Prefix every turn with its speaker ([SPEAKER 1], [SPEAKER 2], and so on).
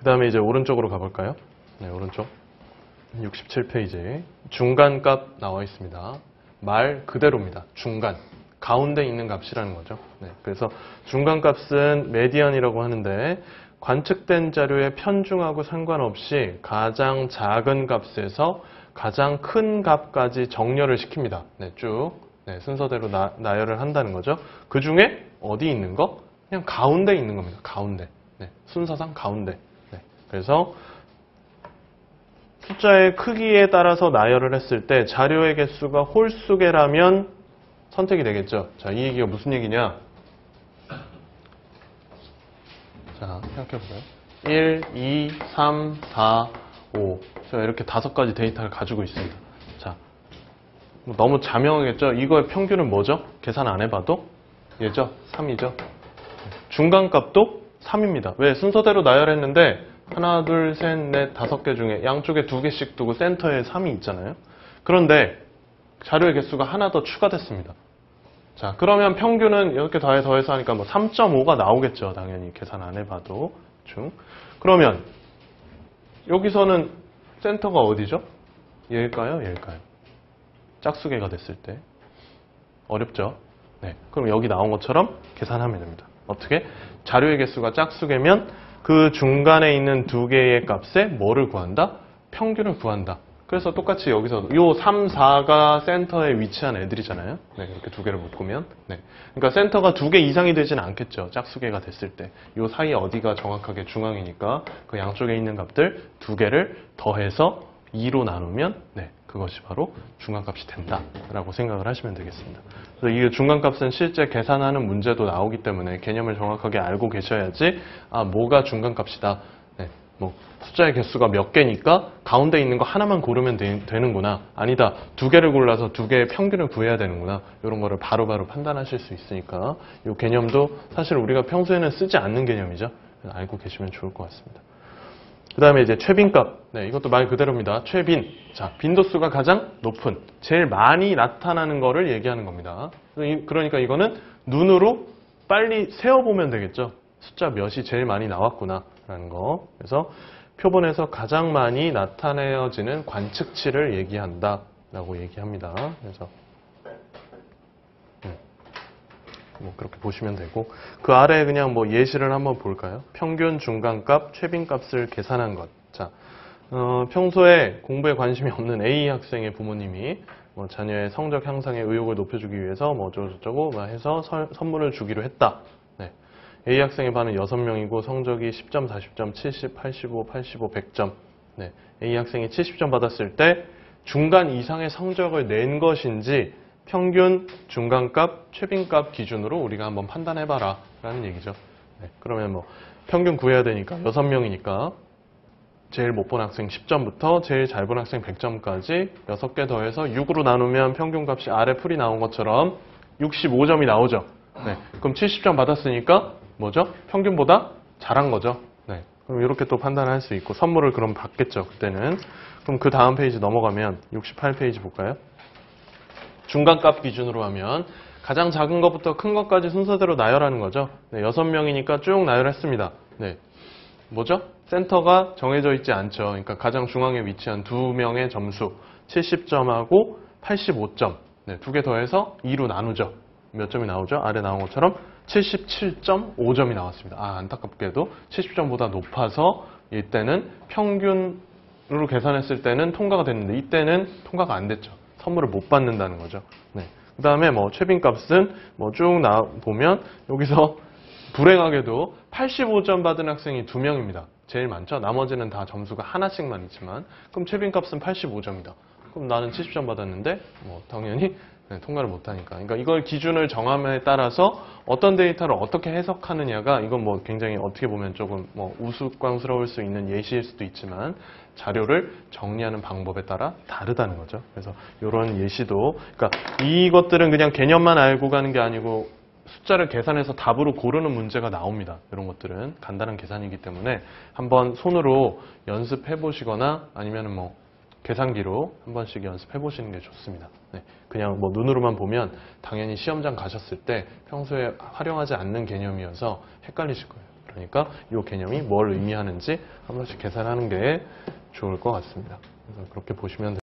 [SPEAKER 1] 그 다음에 이제 오른쪽으로 가볼까요? 네, 오른쪽. 67페이지. 중간값 나와 있습니다. 말 그대로입니다. 중간. 가운데 있는 값이라는 거죠. 네, 그래서 중간값은 메디언이라고 하는데 관측된 자료의 편중하고 상관없이 가장 작은 값에서 가장 큰 값까지 정렬을 시킵니다. 네, 쭉 순서대로 나열을 한다는 거죠. 그 중에 어디 있는 거? 그냥 가운데 있는 겁니다. 가운데. 네, 순서상 가운데. 네, 그래서 숫자의 크기에 따라서 나열을 했을 때 자료의 개수가 홀수개라면 선택이 되겠죠. 자, 이 얘기가 무슨 얘기냐? 자, 생각해보세요. 1, 2, 3, 4, 5. 제가 이렇게 5가지 데이터를 가지고 있습니다. 자, 너무 자명하겠죠? 이거의 평균은 뭐죠? 계산 안 해봐도? 얘죠? 3이죠? 중간값도 3입니다. 왜? 순서대로 나열했는데 하나, 둘, 셋, 넷, 5개 중에 양쪽에 2개씩 두고 센터에 3이 있잖아요. 그런데 자료의 개수가 하나 더 추가됐습니다. 자, 그러면 평균은 이렇게 더해서 하니까 뭐 3.5가 나오겠죠. 당연히 계산 안 해봐도. 그러면 여기서는 센터가 어디죠? 얘일까요? 얘일까요? 짝수개가 됐을 때. 어렵죠? 네. 그럼 여기 나온 것처럼 계산하면 됩니다. 어떻게? 자료의 개수가 짝수개면 그 중간에 있는 2개의 값에 뭐를 구한다? 평균을 구한다. 그래서 똑같이 여기서 요 3, 4가 센터에 위치한 애들이잖아요. 네, 이렇게 2개를 묶으면. 네. 그러니까 센터가 2개 이상이 되지는 않겠죠. 짝수개가 됐을 때. 요 사이에 어디가 정확하게 중앙이니까 그 양쪽에 있는 값들 2개를 더해서 2로 나누면 네, 그것이 바로 중간값이 된다라고 생각을 하시면 되겠습니다. 그래서 이 중간값은 실제 계산하는 문제도 나오기 때문에 개념을 정확하게 알고 계셔야지 아, 뭐가 중간값이다. 네, 뭐 숫자의 개수가 몇 개니까 가운데 있는 거 하나만 고르면 되는구나. 아니다. 2개를 골라서 2개의 평균을 구해야 되는구나. 이런 거를 바로바로 판단하실 수 있으니까 이 개념도 사실 우리가 평소에는 쓰지 않는 개념이죠. 알고 계시면 좋을 것 같습니다. 그 다음에 이제 최빈값. 네, 이것도 말 그대로입니다. 최빈. 자, 빈도수가 가장 높은, 제일 많이 나타나는 거를 얘기하는 겁니다. 그러니까 이거는 눈으로 빨리 세어보면 되겠죠. 숫자 몇이 제일 많이 나왔구나 라는 거. 그래서 표본에서 가장 많이 나타내어지는 관측치를 얘기한다 라고 얘기합니다. 그래서 뭐 그렇게 보시면 되고, 그 아래에 그냥 뭐 예시를 한번 볼까요? 평균, 중간값, 최빈값을 계산한 것. 자, 평소에 공부에 관심이 없는 A 학생의 부모님이 뭐 자녀의 성적 향상에 의욕을 높여주기 위해서 뭐 어쩌고저쩌고 해서 선물을 주기로 했다. 네. A 학생의 반은 6명이고 성적이 10점, 40점, 70, 85, 85, 100점. 네. A 학생이 70점 받았을 때 중간 이상의 성적을 낸 것인지 평균, 중간값, 최빈값 기준으로 우리가 한번 판단해봐라 라는 얘기죠. 네, 그러면 뭐 평균 구해야 되니까 6명이니까 제일 못 본 학생 10점부터 제일 잘 본 학생 100점까지 6개 더해서 6으로 나누면 평균값이 아래 풀이 나온 것처럼 65점이 나오죠. 네, 그럼 70점 받았으니까 뭐죠? 평균보다 잘한 거죠. 네, 그럼 이렇게 또 판단할 수 있고 선물을 그럼 받겠죠. 그때는. 그럼 그 다음 페이지 넘어가면 68페이지 볼까요? 중간값 기준으로 하면 가장 작은 것부터 큰 것까지 순서대로 나열하는 거죠. 네, 6명이니까 쭉 나열했습니다. 네, 뭐죠? 센터가 정해져 있지 않죠. 그러니까 가장 중앙에 위치한 2명의 점수 70점하고 85점. 네, 2개 더해서 2로 나누죠. 몇 점이 나오죠? 아래 나온 것처럼 77.5점이 나왔습니다. 아, 안타깝게도 70점보다 높아서 이때는 평균으로 계산했을 때는 통과가 됐는데 이때는 통과가 안 됐죠. 선물을 못 받는다는 거죠. 네. 그 다음에 뭐 최빈값은 뭐 쭉 보면 여기서 불행하게도 85점 받은 학생이 2명입니다. 제일 많죠. 나머지는 다 점수가 하나씩만 있지만 그럼 최빈값은 85점이다. 그럼 나는 70점 받았는데 뭐 당연히 통과를 못하니까. 그러니까 이걸 기준을 정함에 따라서 어떤 데이터를 어떻게 해석하느냐가 이건 뭐 굉장히 어떻게 보면 조금 뭐 우스꽝스러울 수 있는 예시일 수도 있지만 자료를 정리하는 방법에 따라 다르다는 거죠. 그래서 이런 예시도 그러니까 이것들은 그냥 개념만 알고 가는 게 아니고 숫자를 계산해서 답으로 고르는 문제가 나옵니다. 이런 것들은 간단한 계산이기 때문에 한번 손으로 연습해 보시거나 아니면 뭐 계산기로 한 번씩 연습해 보시는 게 좋습니다. 네, 그냥 뭐 눈으로만 보면 당연히 시험장 가셨을 때 평소에 활용하지 않는 개념이어서 헷갈리실 거예요. 그러니까 이 개념이 뭘 의미하는지 한 번씩 계산하는 게 좋을 것 같습니다. 그래서 그렇게 보시면